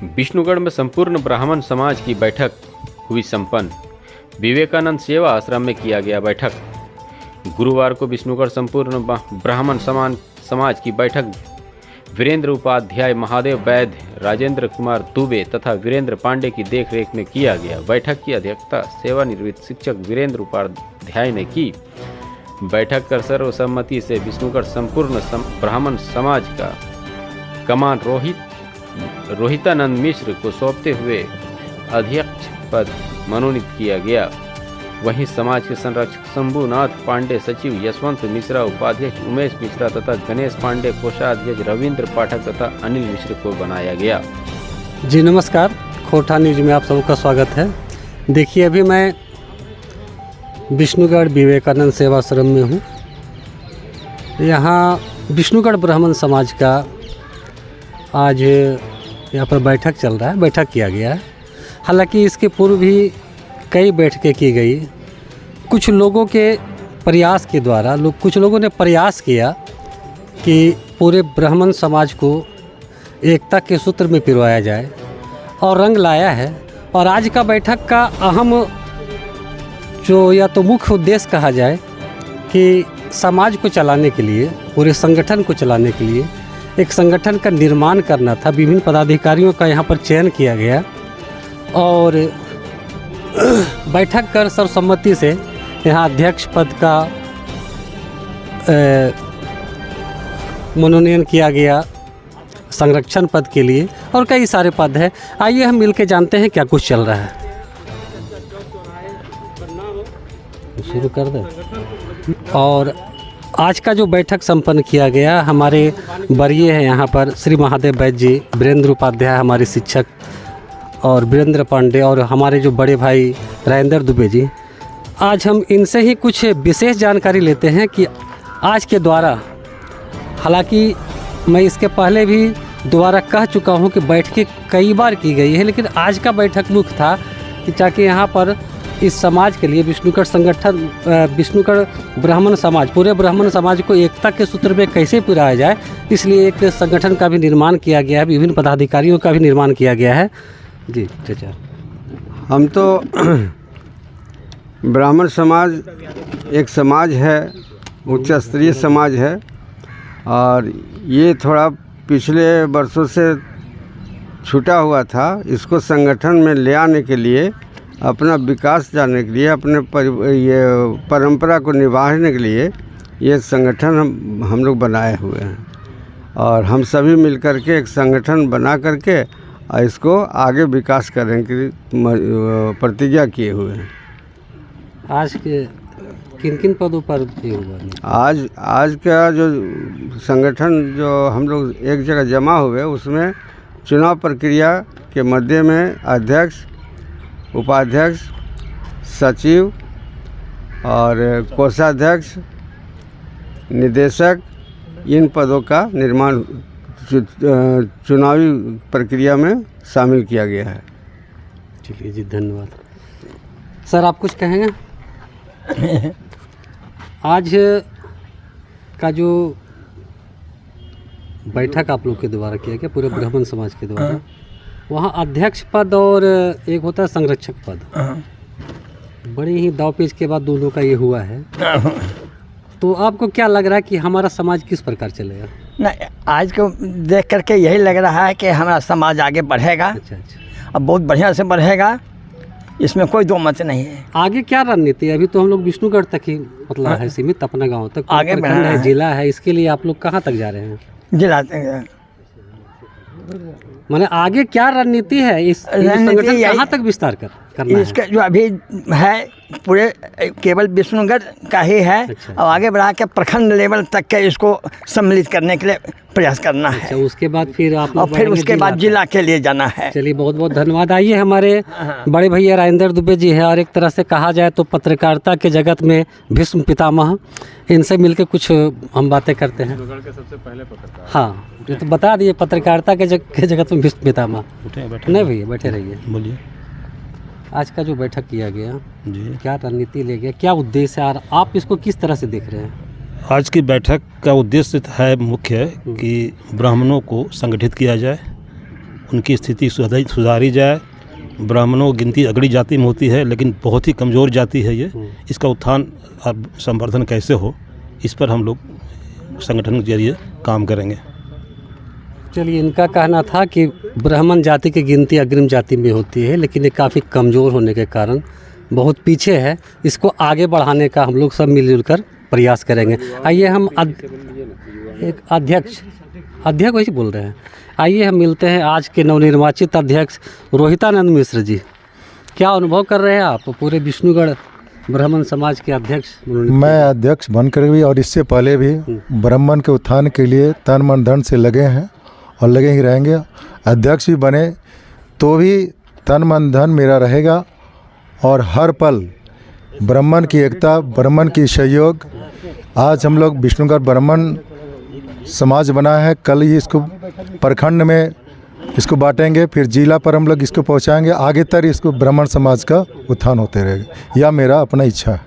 विष्णुगढ़ में संपूर्ण ब्राह्मण समाज की बैठक हुई संपन्न। विवेकानंद सेवा आश्रम में किया गया बैठक। गुरुवार को विष्णुगढ़ संपूर्ण ब्राह्मण समाज की बैठक वीरेंद्र उपाध्याय, महादेव वैद्य, राजेंद्र कुमार दुबे तथा वीरेंद्र पांडे की देखरेख में किया गया। बैठक की अध्यक्षता सेवानिवृत्त शिक्षक वीरेंद्र उपाध्याय ने की। बैठक कर सर्वसम्मति से विष्णुगढ़ संपूर्ण ब्राह्मण समाज का कमान रोहितानंद मिश्र को सौंपते हुए अध्यक्ष पद मनोनीत किया गया। वहीं समाज के संरक्षक शंभुनाथ पांडे, सचिव यशवंत मिश्रा, उपाध्यक्ष उमेश मिश्रा तथा गणेश पांडे, कोषाध्यक्ष रविंद्र पाठक तथा अनिल मिश्र को बनाया गया। जी नमस्कार, खोरठा न्यूज में आप सबका स्वागत है। देखिए, अभी मैं विष्णुगढ़ विवेकानंद सेवाश्रम में हूँ। यहाँ विष्णुगढ़ ब्राह्मण समाज का आज यहाँ पर बैठक चल रहा है, बैठक किया गया है। हालांकि इसके पूर्व भी कई बैठकें की गई। कुछ लोगों के प्रयास के द्वारा कुछ लोगों ने प्रयास किया कि पूरे ब्राह्मण समाज को एकता के सूत्र में पिरोया जाए और रंग लाया है। और आज का बैठक का अहम जो या तो मुख्य उद्देश्य कहा जाए कि समाज को चलाने के लिए, पूरे संगठन को चलाने के लिए एक संगठन का निर्माण करना था। विभिन्न पदाधिकारियों का यहाँ पर चयन किया गया और बैठक कर सर्वसम्मति से यहाँ अध्यक्ष पद का मनोनयन किया गया, संरक्षण पद के लिए, और कई सारे पद हैं। आइए हम मिलके जानते हैं क्या कुछ चल रहा है। शुरू कर दें। और आज का जो बैठक संपन्न किया गया, हमारे वरीय हैं यहाँ पर श्री महादेव वैद्य जी, वीरेंद्र उपाध्याय हमारे शिक्षक, और वीरेंद्र पांडे, और हमारे जो बड़े भाई राजेंद्र दुबे जी। आज हम इनसे ही कुछ विशेष जानकारी लेते हैं कि आज के द्वारा, हालांकि मैं इसके पहले भी दोबारा कह चुका हूं कि बैठकें कई बार की गई है, लेकिन आज का बैठक मुख्य था कि ताकि यहाँ पर इस समाज के लिए विष्णुगढ़ संगठन, विष्णुगढ़ ब्राह्मण समाज, पूरे ब्राह्मण समाज को एकता के सूत्र में कैसे पिराया जाए, इसलिए एक संगठन का भी निर्माण किया गया है, विभिन्न पदाधिकारियों का भी निर्माण किया गया है। जी चाचा, हम तो ब्राह्मण समाज एक समाज है, उच्च स्तरीय समाज है, और ये थोड़ा पिछले वर्षों से छूटा हुआ था। इसको संगठन में ले आने के लिए, अपना विकास जानने के लिए, अपने ये परंपरा को निभाने के लिए ये संगठन हम लोग बनाए हुए हैं, और हम सभी मिलकर के एक संगठन बना करके इसको आगे विकास करने की प्रतिज्ञा किए हुए हैं। आज के किन किन पदों पर ये हुआ? आज का जो संगठन जो हम लोग एक जगह जमा हुए, उसमें चुनाव प्रक्रिया के मध्य में अध्यक्ष, उपाध्यक्ष, सचिव और कोषाध्यक्ष, निदेशक, इन पदों का निर्माण चुनावी प्रक्रिया में शामिल किया गया है। चलिए जी, धन्यवाद। सर, आप कुछ कहेंगे? आज का जो बैठक आप लोग के द्वारा किया गया, पूरे ब्राह्मण समाज के द्वारा, वहाँ अध्यक्ष पद और एक होता है संरक्षक पद, बड़ी ही दांवपेच के बाद दोनों का ये हुआ है। तो आपको क्या लग रहा है कि हमारा समाज किस प्रकार चलेगा? नहीं, आज को देख करके यही लग रहा है कि हमारा समाज आगे बढ़ेगा। अच्छा। अब बहुत बढ़िया से बढ़ेगा, इसमें कोई दो मत नहीं है। आगे क्या रणनीति है? अभी तो हम लोग विष्णुगढ़ तक ही मतलब है सीमित, अपना गांव तक आगे बढ़ना है, जिला है। इसके लिए आप लोग कहाँ तक जा रहे हैं? जिला माने आगे क्या रणनीति है? इस संगठन कहाँ तक विस्तार करना है? इसका जो अभी है पूरे केवल विष्णुगढ़ का ही है। अच्छा। और आगे बढ़ा के प्रखंड लेवल तक के इसको सम्मिलित करने के लिए प्रयास करना है। अच्छा, उसके बाद फिर आप और फिर उसके बाद जिला के लिए जाना है। चलिए, बहुत बहुत धन्यवाद। आइए, हमारे बड़े भैया राजेंद्र दुबे जी हैं, और एक तरह से कहा जाए तो पत्रकारिता के जगत में भीष्म पितामह। इनसे मिलकर कुछ हम बातें करते हैं। के सबसे पहले पत्रकार। हाँ, ये तो बता दिए, पत्रकारिता के जगत में भीष्म पितामह। नहीं भैया, बैठे रहिए। बोलिए। आज का जो बैठक किया गया जी, क्या रणनीति ले गया, क्या उद्देश्य है, और आप इसको किस तरह से देख रहे हैं? आज की बैठक का उद्देश्य है मुख्य कि ब्राह्मणों को संगठित किया जाए उनकी स्थिति सुधारी जाए। ब्राह्मणों की गिनती अगड़ी जाति में होती है, लेकिन बहुत ही कमज़ोर जाति है ये। इसका उत्थान और संवर्धन कैसे हो, इस पर हम लोग संगठन के जरिए काम करेंगे। चलिए, इनका कहना था कि ब्राह्मण जाति की गिनती अग्रिम जाति में होती है, लेकिन ये काफ़ी कमज़ोर होने के कारण बहुत पीछे है। इसको आगे बढ़ाने का हम लोग सब मिलजुल कर प्रयास करेंगे। आइए हम एक अध्यक्ष वैसे बोल रहे हैं, आइए हम मिलते हैं आज के नवनिर्वाचित अध्यक्ष रोहितानंद मिश्र जी। क्या अनुभव कर रहे हैं आप पूरे विष्णुगढ़ ब्राह्मण समाज के अध्यक्ष? मैं अध्यक्ष बनकर भी और इससे पहले भी ब्राह्मण के उत्थान के लिए तन मन धन से लगे हैं और लगे ही रहेंगे। अध्यक्ष भी बने तो भी तन मन धन मेरा रहेगा और हर पल ब्राह्मण की एकता, ब्राह्मण की सहयोग। आज हम लोग विष्णुगढ़ ब्राह्मण समाज बना है, कल ही इसको प्रखंड में इसको बांटेंगे, फिर जिला पर हम लोग इसको पहुंचाएंगे। आगे तक इसको ब्राह्मण समाज का उत्थान होते रहेगा, यह मेरा अपना इच्छा है।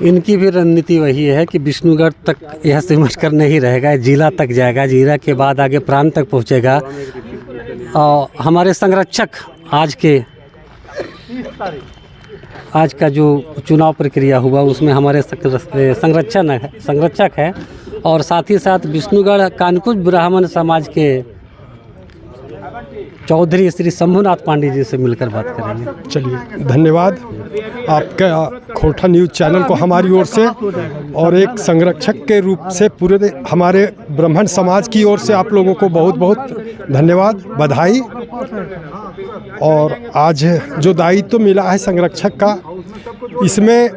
इनकी भी रणनीति वही है कि विष्णुगढ़ तक यह सिमट कर नहीं रहेगा, जिला तक जाएगा, जिला के बाद आगे प्रांत तक पहुंचेगा। और हमारे संरक्षक आज का जो चुनाव प्रक्रिया हुआ उसमें हमारे संरक्षक है और साथ ही साथ विष्णुगढ़ कानकुज ब्राह्मण समाज के चौधरी श्री शंभुनाथ पांडे जी से मिलकर बात करेंगे। चलिए, धन्यवाद आपका खोरठा न्यूज़ चैनल को हमारी ओर से और एक संरक्षक के रूप से पूरे हमारे ब्राह्मण समाज की ओर से आप लोगों को बहुत बहुत धन्यवाद, बधाई। और आज जो दायित्व मिला है संरक्षक का, इसमें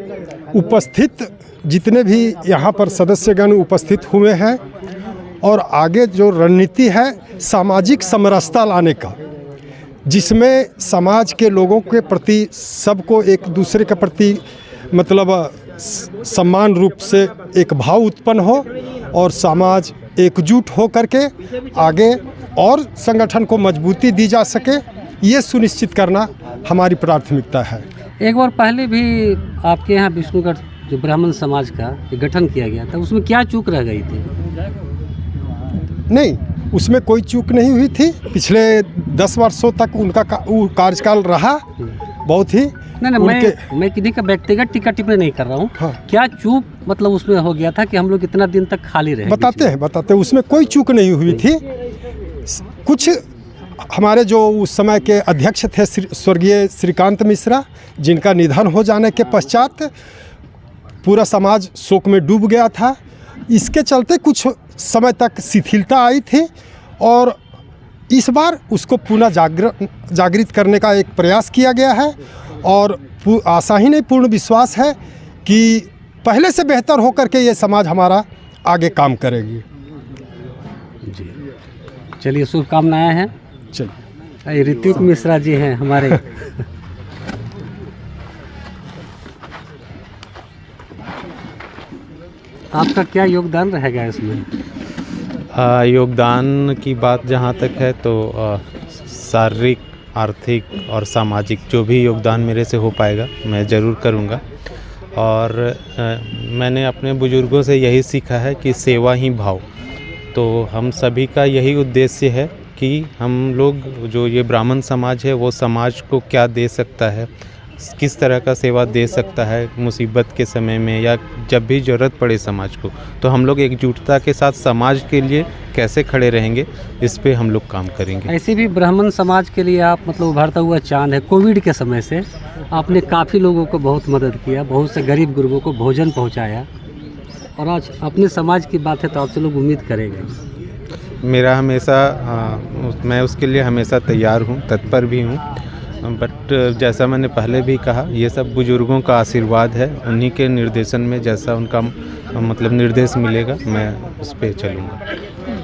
उपस्थित जितने भी यहाँ पर सदस्यगण उपस्थित हुए हैं और आगे जो रणनीति है सामाजिक समरसता लाने का, जिसमें समाज के लोगों के प्रति सबको एक दूसरे के प्रति मतलब समान रूप से एक भाव उत्पन्न हो और समाज एकजुट हो करके आगे और संगठन को मजबूती दी जा सके, ये सुनिश्चित करना हमारी प्राथमिकता है। एक बार पहले भी आपके यहाँ विष्णुगढ़ जो ब्राह्मण समाज का गठन किया गया था, उसमें क्या चूक रह गई थी? नहीं, उसमें कोई चूक नहीं हुई थी। पिछले 10 वर्षों तक उनका कार्यकाल रहा बहुत ही। नहीं, मैं किसी का व्यक्तिगत टीका टिप्पणी नहीं कर रहा हूँ। हाँ। क्या चूक मतलब उसमें हो गया था कि हम लोग इतना दिन तक खाली रहे? बताते हैं, उसमें कोई चूक नहीं हुई थी। कुछ हमारे जो उस समय के अध्यक्ष थे स्वर्गीय श्रीकांत मिश्रा, जिनका निधन हो जाने के पश्चात पूरा समाज शोक में डूब गया था। इसके चलते कुछ समय तक शिथिलता आई थी और इस बार उसको पुनः जागृत करने का एक प्रयास किया गया है और आशा ही नहीं, पूर्ण विश्वास है कि पहले से बेहतर होकर के ये समाज हमारा आगे काम करेगी। जी, चलिए, शुभकामनाएं हैं। चलिए, ऋतिक मिश्रा जी हैं हमारे आपका क्या योगदान रहेगा इसमें? योगदान की बात जहाँ तक है तो शारीरिक, आर्थिक और सामाजिक जो भी योगदान मेरे से हो पाएगा मैं ज़रूर करूँगा। और मैंने अपने बुज़ुर्गों से यही सीखा है कि सेवा ही भाव। तो हम सभी का यही उद्देश्य है कि हम लोग जो ये ब्राह्मण समाज है वो समाज को क्या दे सकता है, किस तरह का सेवा दे सकता है मुसीबत के समय में या जब भी ज़रूरत पड़े समाज को, तो हम लोग एकजुटता के साथ समाज के लिए कैसे खड़े रहेंगे, इस पे हम लोग काम करेंगे। ऐसे भी ब्राह्मण समाज के लिए आप मतलब उभरता हुआ चांद है। कोविड के समय से आपने काफ़ी लोगों को बहुत मदद किया, बहुत से गरीब गुरबों को भोजन पहुँचाया और आज अपने समाज की बात है तो आपसे लोग उम्मीद करेंगे। मेरा हमेशा मैं उसके लिए हमेशा तैयार हूँ, तत्पर भी हूँ। बट जैसा मैंने पहले भी कहा, ये सब बुजुर्गों का आशीर्वाद है। उन्हीं के निर्देशन में जैसा उनका मतलब निर्देश मिलेगा मैं उस पर चलूँगा।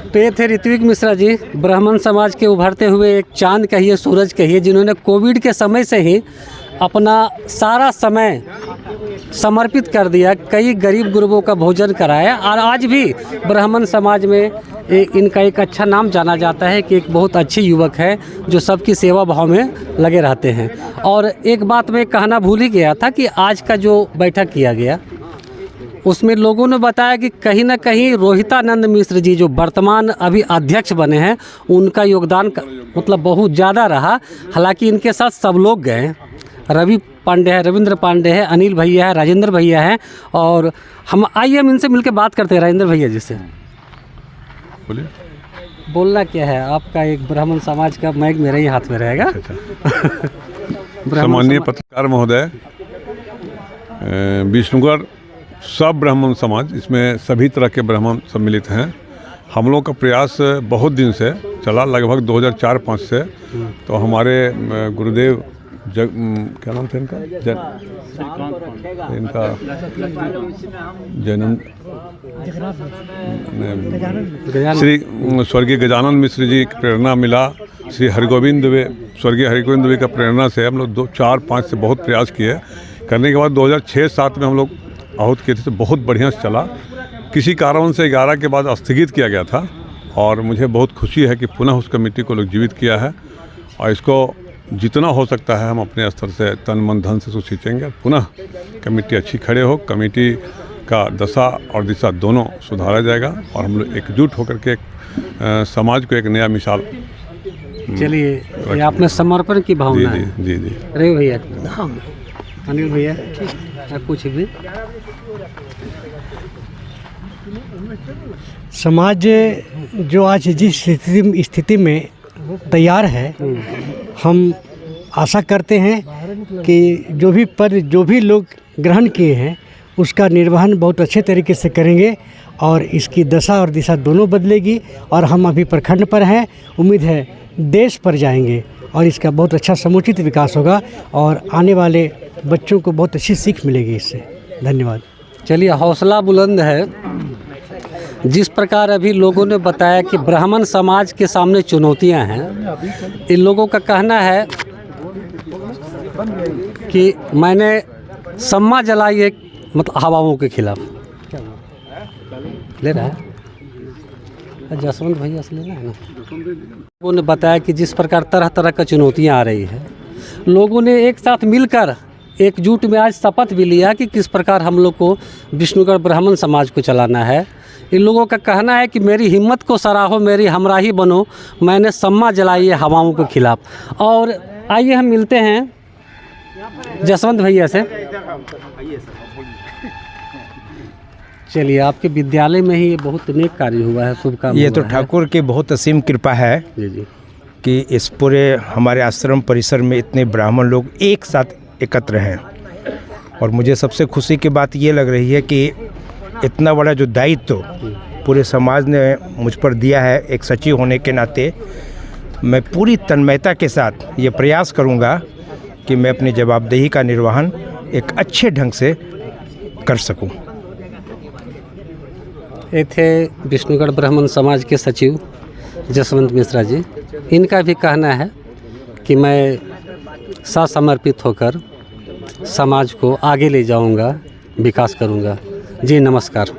तो ये थे ऋत्विक मिश्रा जी, ब्राह्मण समाज के उभरते हुए एक चांद कहिए, सूरज कहिए, जिन्होंने कोविड के समय से ही अपना सारा समय समर्पित कर दिया, कई गरीब गुरबों का भोजन कराया और आज भी ब्राह्मण समाज में इनका एक अच्छा नाम जाना जाता है कि एक बहुत अच्छे युवक है जो सबकी सेवा भाव में लगे रहते हैं। और एक बात मैं कहना भूल ही गया था कि आज का जो बैठक किया गया उसमें लोगों ने बताया कि कहीं ना कहीं रोहितानंद मिश्र जी जो वर्तमान अभी अध्यक्ष बने हैं उनका योगदान मतलब बहुत ज़्यादा रहा। हालांकि इनके साथ सब लोग गए, रवि पांडे है, रविंद्र पांडे है, अनिल भैया है, राजेंद्र भैया हैं, और हम इनसे मिलकर बात करते हैं राजेंद्र भैया जी से। बोलिए। बोलना क्या है आपका, एक ब्राह्मण समाज का माइक मेरे ही हाथ में रहेगा। सम्माननीय पत्रकार महोदय, विष्णुगढ़ सब ब्राह्मण समाज, इसमें सभी तरह के ब्राह्मण सम्मिलित हैं। हम लोग का प्रयास बहुत दिन से चला, लगभग 2004-05 से। तो हमारे गुरुदेव क्या नाम था इनका, जैनंद श्री स्वर्गीय गजानन मिश्र जी की प्रेरणा मिला, श्री हरगोविंद वे स्वर्गीय हरगोविंद वे का प्रेरणा से हम लोग 2004-05 से बहुत प्रयास किए। करने के बाद 2006-07 में हम लोग आहूत किए थे, तो बहुत बढ़िया से चला। किसी कारण से 11 के बाद स्थगित किया गया था, और मुझे बहुत खुशी है कि पुनः उस कमेटी को लोग जीवित किया है, और इसको जितना हो सकता है हम अपने स्तर से तन मन धन से खींचेंगे। पुनः कमेटी अच्छी खड़े हो, कमेटी का दशा और दिशा दोनों सुधारा जाएगा, और हम लोग एकजुट होकर के समाज को एक नया मिसाल। चलिए, ये आप में समर्पण की भावना है। जी जी। रवि भैया, अनिल भैया, कुछ भी समाज जो आज जिस स्थिति में तैयार है, हम आशा करते हैं कि जो भी पद जो भी लोग ग्रहण किए हैं उसका निर्वहन बहुत अच्छे तरीके से करेंगे, और इसकी दशा और दिशा दोनों बदलेगी। और हम अभी प्रखंड पर हैं, उम्मीद है देश पर जाएंगे, और इसका बहुत अच्छा समुचित विकास होगा, और आने वाले बच्चों को बहुत अच्छी सीख मिलेगी इससे। धन्यवाद। चलिए, हौसला बुलंद है। जिस प्रकार अभी लोगों ने बताया कि ब्राह्मण समाज के सामने चुनौतियां हैं, इन लोगों का कहना है कि मैंने सम्मा जलाई एक मतलब हवाओं के खिलाफ। ले रहा है जसवंत भैया से लेना है ना। लोगों ने बताया कि जिस प्रकार तरह तरह का चुनौतियां आ रही है, लोगों ने एक साथ मिलकर एकजुट में आज शपथ भी लिया कि किस प्रकार हम लोग को विष्णुगढ़ ब्राह्मण समाज को चलाना है। इन लोगों का कहना है कि मेरी हिम्मत को सराहो, मेरी हमराही बनो, मैंने सम्मा जलाई है हवाओं के खिलाफ। और आइए हम मिलते हैं जसवंत भैया से। चलिए, आपके विद्यालय में ही ये बहुत नेक कार्य हुआ है, शुभकामना। ये तो ठाकुर की बहुत असीम कृपा है जी कि इस पूरे हमारे आश्रम परिसर में इतने ब्राह्मण लोग एक साथ एकत्र हैं। और मुझे सबसे खुशी की बात ये लग रही है कि इतना बड़ा जो दायित्व पूरे समाज ने मुझ पर दिया है, एक सचिव होने के नाते मैं पूरी तन्मयता के साथ ये प्रयास करूँगा कि मैं अपनी जवाबदेही का निर्वहन एक अच्छे ढंग से कर सकूँ। ये थे विष्णुगढ़ ब्राह्मण समाज के सचिव जसवंत मिश्रा जी। इनका भी कहना है कि मैं समर्पित होकर समाज को आगे ले जाऊंगा, विकास करूंगा। जी नमस्कार।